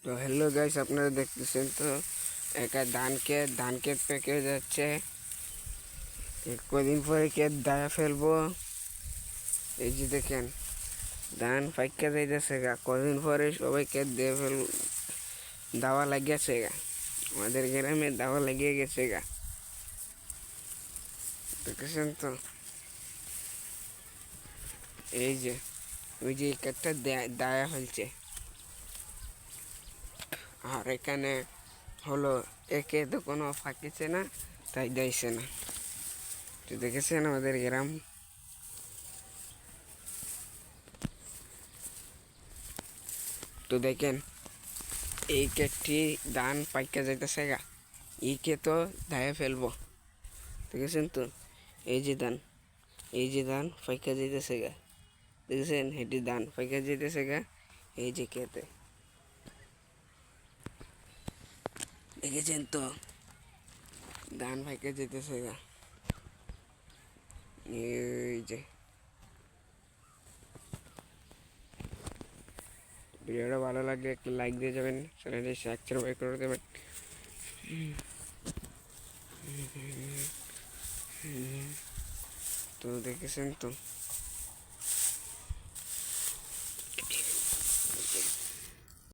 তো hello guys, আপনারা দেখতেছেন তো একটা ধান ক্ষেত পেকে যাচ্ছে। কদিন পরে ক্ষেত দায়া ফেলবো। এই যে দেখেন ধান পাইকা যাইতেছে গা, কদিন পরে সবাই ক্ষেত দিয়ে দাওয়া লাগিয়েছে গা। আমাদের গ্রামে দাওয়া লাগিয়ে গেছে গা, দেখেছেন তো। এই যে ওই যে ক্ষেতটা দায়া ফেলছে, আর এখানে হলো একে তো কোনো ফাঁকিছে না, তাই দেয়ছে না। তো দেখেছেন আমাদের গ্রাম। তো দেখেন এই ক্ষেতটি ধান পাইকা যাইতেছে গা, এই ক্ষেতও ধায়ে ফেলবো, দেখেছেন তো। এই যে ধান, এই যে ধান পাইকা যাইতেছে গা, দেখেছেন হেঁটি ধান পাইকা যাইতেছে গা। এই যে ক্ষেতে দেখেছেন তো ধান পাইকা যেতেছে গা। এই যে ভিডিওটা ভালো লাগলে একটু লাইক দিয়ে যাবেন, চ্যানেলটি সাবস্ক্রাইব করে দেবেন। তো দেখেছেন তো।